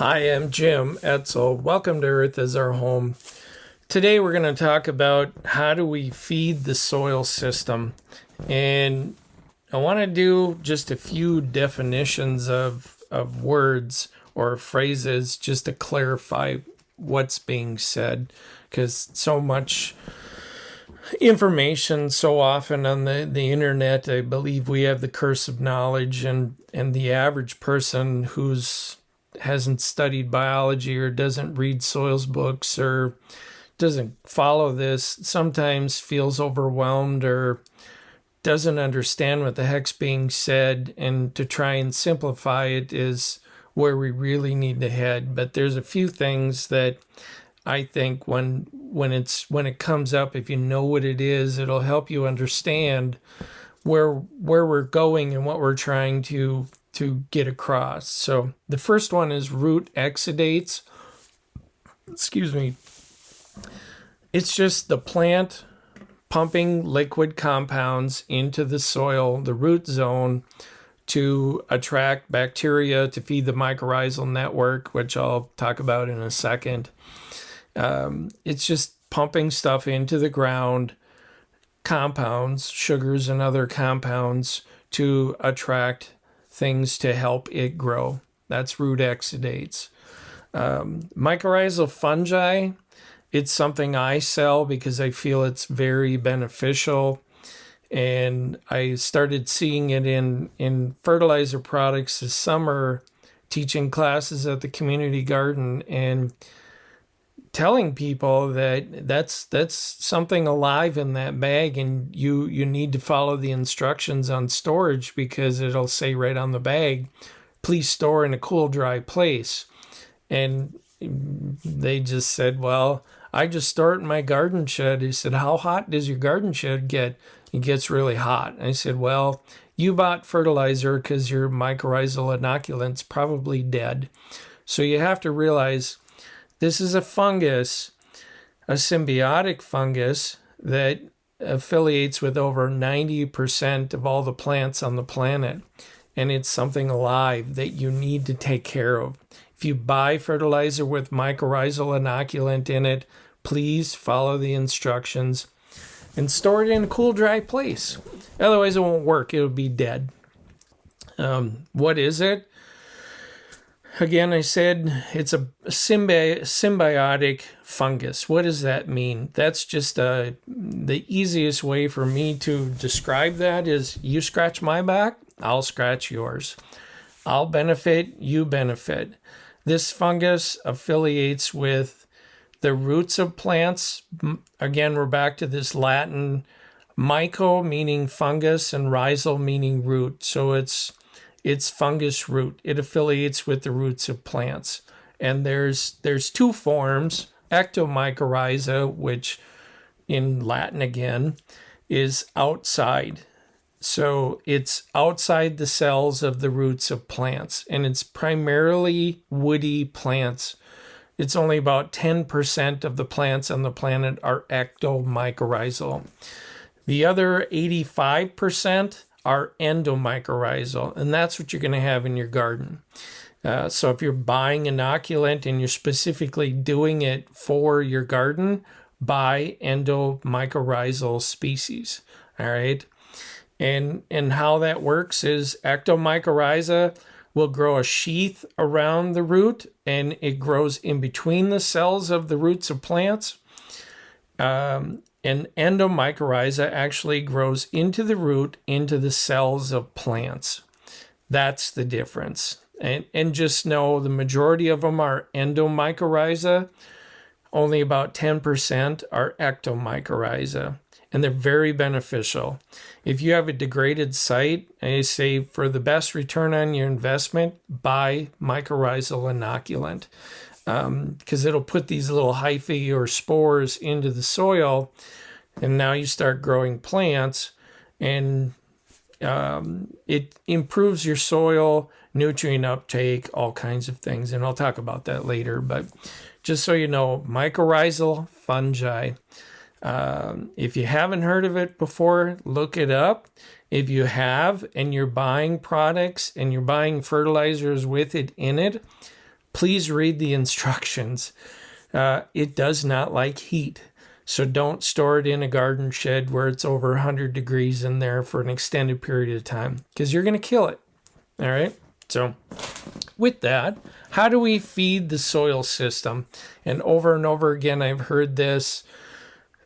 Hi, I'm Jim Etzel. Welcome to Earth as Our Home. Today we're going to talk about how do we feed the soil system. And I want to do just a few definitions of words or phrases just to clarify what's being said, because so much information so often on the internet. I believe we have the curse of knowledge, and the average person who's hasn't studied biology or doesn't read soils books or doesn't follow this sometimes feels overwhelmed or doesn't understand what the heck's being said, and to try and simplify it is where we really need to head. But there's a few things that I think when it comes up, if you know what it is, it'll help you understand where we're going and what we're trying to get across. So the first one is root exudates. Excuse me. It's just the plant pumping liquid compounds into the soil, the root zone, to attract bacteria to feed the mycorrhizal network, which I'll talk about in a second. It's just pumping stuff into the ground, compounds, sugars and other compounds to attract things to help it grow. That's root exudates. Mycorrhizal fungi, it's something I sell because I feel it's very beneficial. And I started seeing it in fertilizer products this summer, teaching classes at the community garden and telling people that that's something alive in that bag, and you need to follow the instructions on storage, because it'll say right on the bag, please store in a cool, dry place. And they just said, well, I just store it in my garden shed. He said, how hot does your garden shed get? It gets really hot. I said, well, you bought fertilizer because your mycorrhizal inoculant's probably dead. So you have to realize this is a fungus, a symbiotic fungus that affiliates with over 90% of all the plants on the planet. And it's something alive that you need to take care of. If you buy fertilizer with mycorrhizal inoculant in it, please follow the instructions and store it in a cool, dry place. Otherwise, it won't work. It'll be dead. What is it? Again, I said it's a symbiotic fungus. What does that mean? That's just the easiest way for me to describe that is you scratch my back, I'll scratch yours. I'll benefit, you benefit. This fungus affiliates with the roots of plants. Again, we're back to this Latin myco meaning fungus and rhizal meaning root. So it's fungus root. It affiliates with the roots of plants. And there's two forms, ectomycorrhiza, which in Latin again is outside. So it's outside the cells of the roots of plants, and it's primarily woody plants. It's only about 10% of the plants on the planet are ectomycorrhizal. The other 85% are endomycorrhizal, and that's what you're going to have in your garden. So if you're buying inoculant and you're specifically doing it for your garden, buy endomycorrhizal species. All right. And how that works is ectomycorrhiza will grow a sheath around the root, and it grows in between the cells of the roots of plants. And endomycorrhiza actually grows into the root, into the cells of plants. That's the difference. And just know the majority of them are endomycorrhiza. Only about 10% are ectomycorrhiza. And they're very beneficial. If you have a degraded site, I say for the best return on your investment, buy mycorrhizal inoculant. Because it'll put these little hyphae or spores into the soil, and now you start growing plants, and it improves your soil, nutrient uptake, all kinds of things, and I'll talk about that later. But just so you know, mycorrhizal fungi. If you haven't heard of it before, look it up. If you have, and you're buying products and you're buying fertilizers with it in it, please read the instructions. It does not like heat. So don't store it in a garden shed where it's over 100 degrees in there for an extended period of time, because you're going to kill it. All right. So with that, how do we feed the soil system? And over again, I've heard this,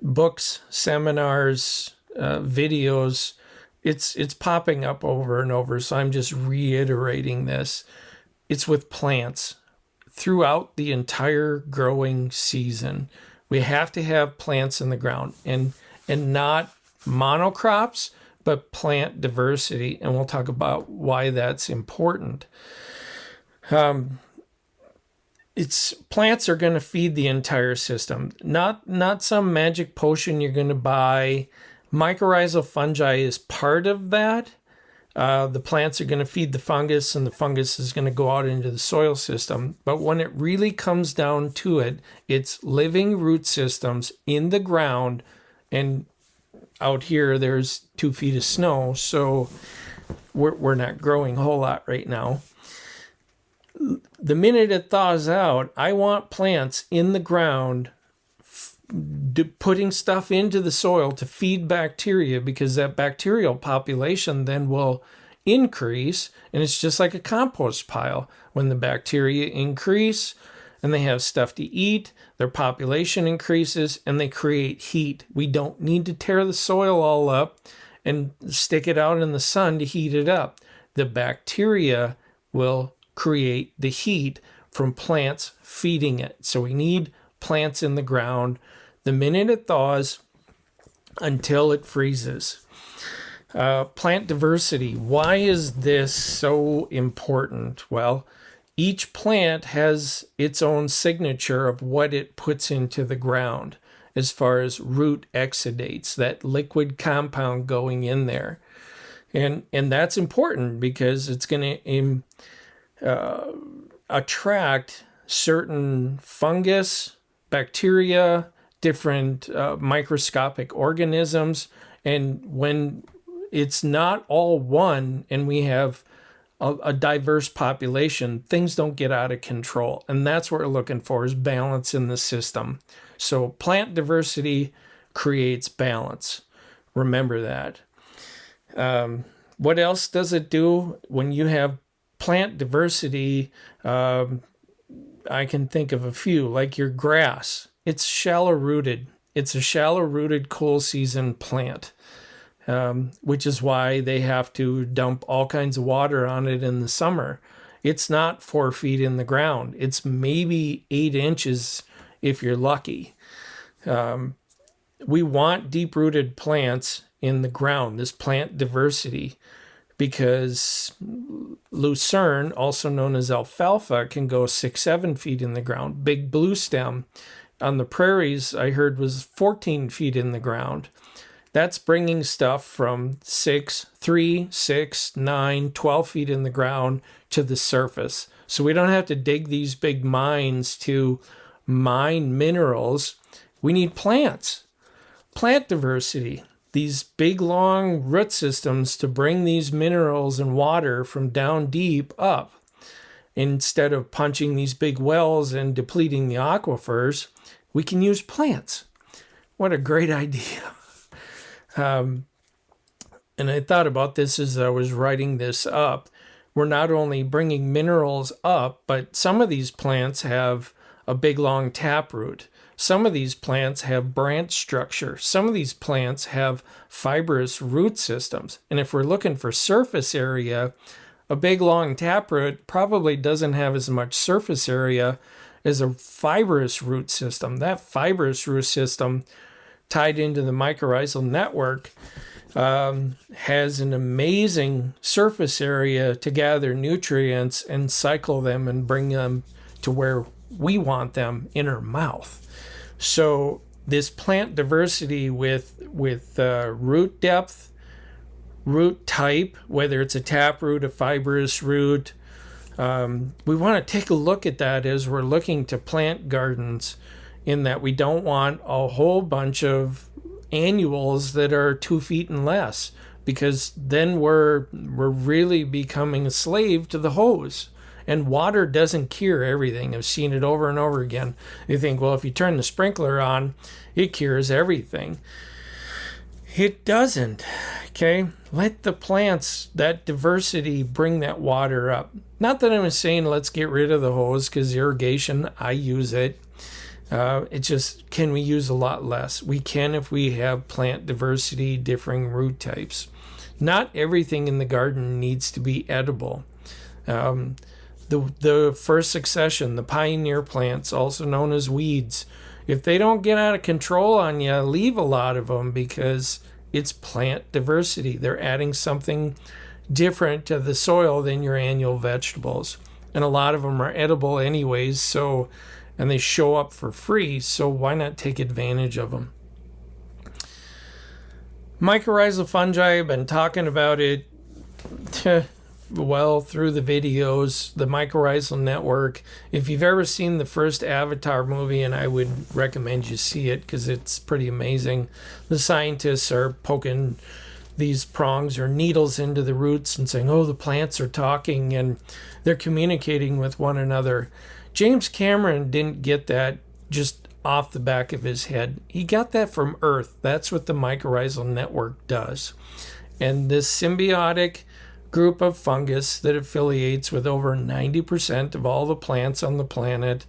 books, seminars, videos. It's popping up over and over. So I'm just reiterating this. It's with plants throughout the entire growing season. We have to have plants in the ground, and not monocrops, but plant diversity. And we'll talk about why that's important. It's plants are going to feed the entire system, not some magic potion you're going to buy. Mycorrhizal fungi is part of that. The plants are going to feed the fungus, and the fungus is going to go out into the soil system. But when it really comes down to it, it's living root systems in the ground. And out here, there's 2 feet of snow, so we're not growing a whole lot right now. The minute it thaws out, I want plants in the ground putting stuff into the soil to feed bacteria, because that bacterial population then will increase, and it's just like a compost pile. When the bacteria increase and they have stuff to eat, their population increases and they create heat. We don't need to tear the soil all up and stick it out in the sun to heat it up. The bacteria will create the heat from plants feeding it. So we need plants in the ground the minute it thaws until it freezes. Plant diversity. Why is this so important? Well, each plant has its own signature of what it puts into the ground as far as root exudates, that liquid compound going in there. And that's important because it's going to attract certain fungus, bacteria, different microscopic organisms. And when it's not all one and we have a diverse population, things don't get out of control. And that's what we're looking for, is balance in the system. So plant diversity creates balance. Remember that. What else does it do when you have plant diversity? I can think of a few, like your grass. It's shallow rooted. It's a shallow rooted cool season plant, which is why they have to dump all kinds of water on it in the summer. It's not 4 feet in the ground. It's maybe 8 inches if you're lucky. We want deep rooted plants in the ground, this plant diversity, because lucerne, also known as alfalfa, can go 6-7 feet in the ground. Big blue stem on the prairies, I heard, was 14 feet in the ground. That's bringing stuff from 3, 6, 9, 12 feet in the ground to the surface. So we don't have to dig these big mines to mine minerals. We need plants. Plant diversity. These big, long root systems to bring these minerals and water from down deep up. Instead of punching these big wells and depleting the aquifers, we can use plants. What a great idea. And I thought about this as I was writing this up. We're not only bringing minerals up, but some of these plants have a big, long taproot. Some of these plants have branch structure. Some of these plants have fibrous root systems. And if we're looking for surface area, a big, long taproot probably doesn't have as much surface area as a fibrous root system. That fibrous root system, tied into the mycorrhizal network, has an amazing surface area to gather nutrients and cycle them and bring them to where we want them, in our mouth. So this plant diversity with root depth, root type, whether it's a taproot, a fibrous root, we want to take a look at that as we're looking to plant gardens, in that we don't want a whole bunch of annuals that are 2 feet and less, because then we're really becoming a slave to the hose And water doesn't cure everything. I've seen it over and over again. You think, well, if you turn the sprinkler on, it cures everything. It doesn't. Okay? Let the plants, that diversity, bring that water up. Not that I'm saying let's get rid of the hose, because irrigation, I use it. It's just, can we use a lot less? We can if we have plant diversity, differing root types. Not everything in the garden needs to be edible. The first succession, the pioneer plants, also known as weeds, if they don't get out of control on you, leave a lot of them, because it's plant diversity. They're adding something different to the soil than your annual vegetables. And a lot of them are edible anyways, and they show up for free, so why not take advantage of them? Mycorrhizal fungi, I've been talking about it well through the videos, the mycorrhizal network. If you've ever seen the first Avatar movie, and I would recommend you see it because it's pretty amazing, the scientists are poking these prongs or needles into the roots and saying, oh, the plants are talking and they're communicating with one another. James Cameron didn't get that just off the back of his head. He got that from Earth. That's what the mycorrhizal network does. And this symbiotic group of fungus that affiliates with over 90% of all the plants on the planet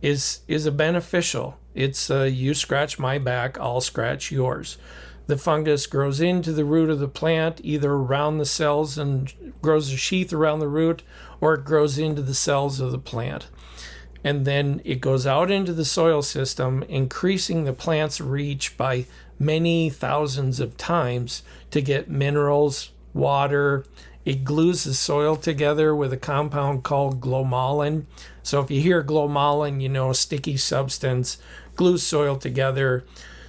is a beneficial. It's you scratch my back, I'll scratch yours. The fungus grows into the root of the plant, either around the cells and grows a sheath around the root, or it grows into the cells of the plant. And then it goes out into the soil system, increasing the plant's reach by many thousands of times to get minerals, water. It glues the soil together with a compound called glomalin. So if you hear glomalin, you know, sticky substance, glues soil together,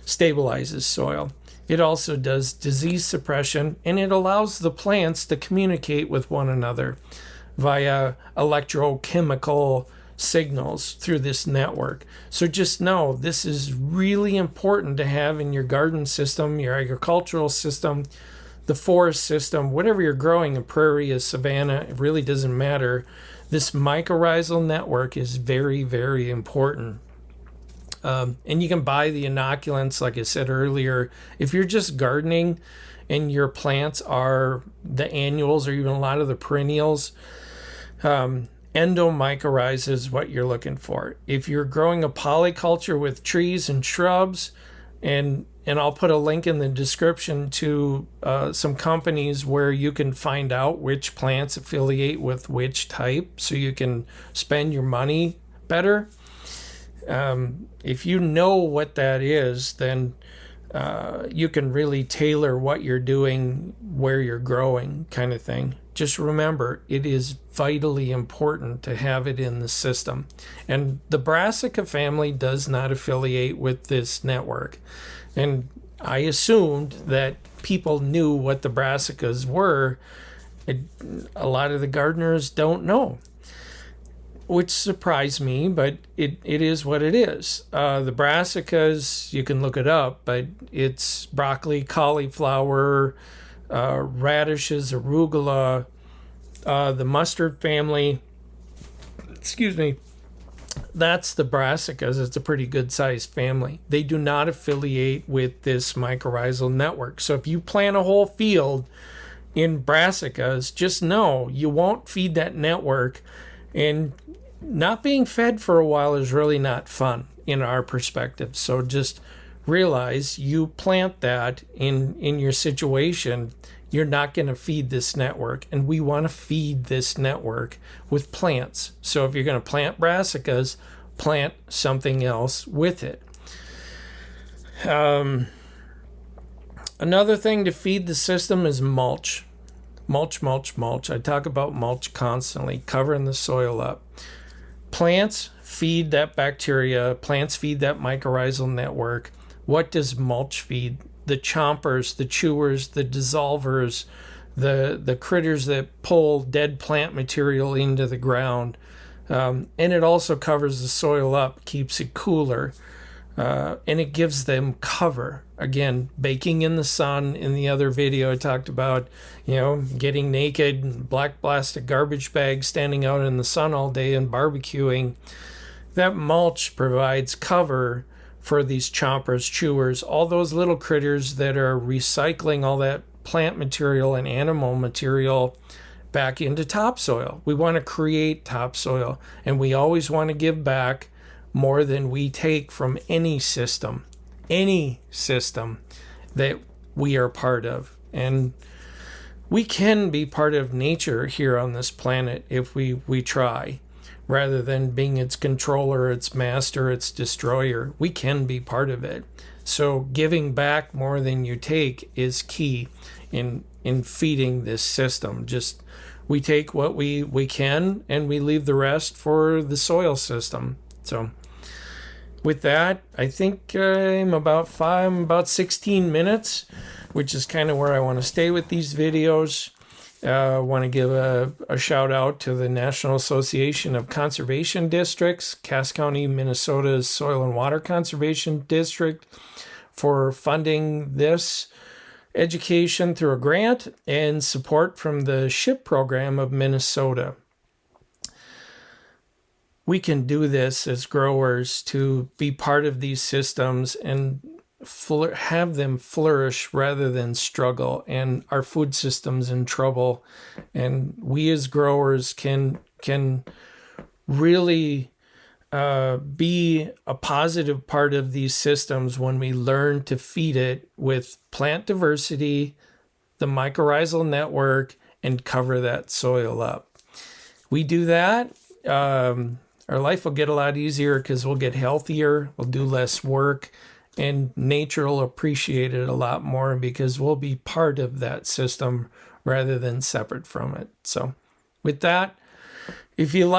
stabilizes soil. It also does disease suppression, and it allows the plants to communicate with one another via electrochemical signals through this network. So just know this is really important to have in your garden system, your agricultural system, the forest system, whatever you're growing, a prairie, a savanna, it really doesn't matter. This mycorrhizal network is very, very important. And you can buy the inoculants, like I said earlier. If you're just gardening and your plants are the annuals or even a lot of the perennials, endomycorrhiza is what you're looking for. If you're growing a polyculture with trees and shrubs, and I'll put a link in the description to some companies where you can find out which plants affiliate with which type so you can spend your money better. If you know what that is, then you can really tailor what you're doing, where you're growing, kind of thing. Just remember, it is vitally important to have it in the system. And the Brassica family does not affiliate with this network. And I assumed that people knew what the Brassicas were. A lot of the gardeners don't know, which surprised me, but it is what it is. The Brassicas, you can look it up, but it's broccoli, cauliflower, radishes, arugula, the mustard family. Excuse me. That's the Brassicas. It's a pretty good sized family. They do not affiliate with this mycorrhizal network. So if you plant a whole field in Brassicas, just know you won't feed that network, and not being fed for a while is really not fun in our perspective. So just realize you plant that in your situation, you're not going to feed this network, and we want to feed this network with plants. So if you're going to plant brassicas, plant something else with it. Another thing to feed the system is mulch. Mulch. I talk about mulch constantly, covering the soil up. Plants feed that bacteria. Plants feed that mycorrhizal network. What does mulch feed? The chompers, the chewers, the dissolvers, the critters that pull dead plant material into the ground. And it also covers the soil up, keeps it cooler. and it gives them cover. Again, baking in the sun. In the other video, I talked about, getting naked, black plastic garbage bags, standing out in the sun all day and barbecuing. That mulch provides cover for these chompers, chewers, all those little critters that are recycling all that plant material and animal material back into topsoil. We want to create topsoil, and we always want to give back more than we take from any system that we are part of. And we can be part of nature here on this planet if we try. Rather than being its controller, its master, its destroyer, we can be part of it. So giving back more than you take is key in feeding this system. Just we take what we can and we leave the rest for the soil system. So with that, I think I'm about 16 minutes, which is kind of where I want to stay with these videos. I want to give a shout out to the National Association of Conservation Districts, Cass County, Minnesota's Soil and Water Conservation District, for funding this education through a grant and support from the SHIP program of Minnesota. We can do this as growers to be part of these systems and have them flourish rather than struggle, and our food system's in trouble. And we as growers can really be a positive part of these systems when we learn to feed it with plant diversity, the mycorrhizal network, and cover that soil up. We do that, our life will get a lot easier because we'll get healthier, we'll do less work, and nature will appreciate it a lot more because we'll be part of that system rather than separate from it. So with that, if you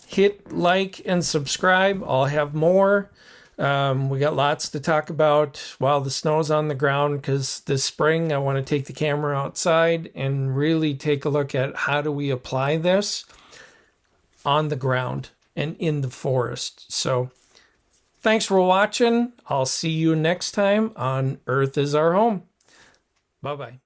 hit like and subscribe. I'll have more. We got lots to talk about while the snow's on the ground, because this spring I want to take the camera outside and really take a look at how do we apply this on the ground and in the forest. So thanks for watching. I'll see you next time on Earth is Our Home. Bye-bye.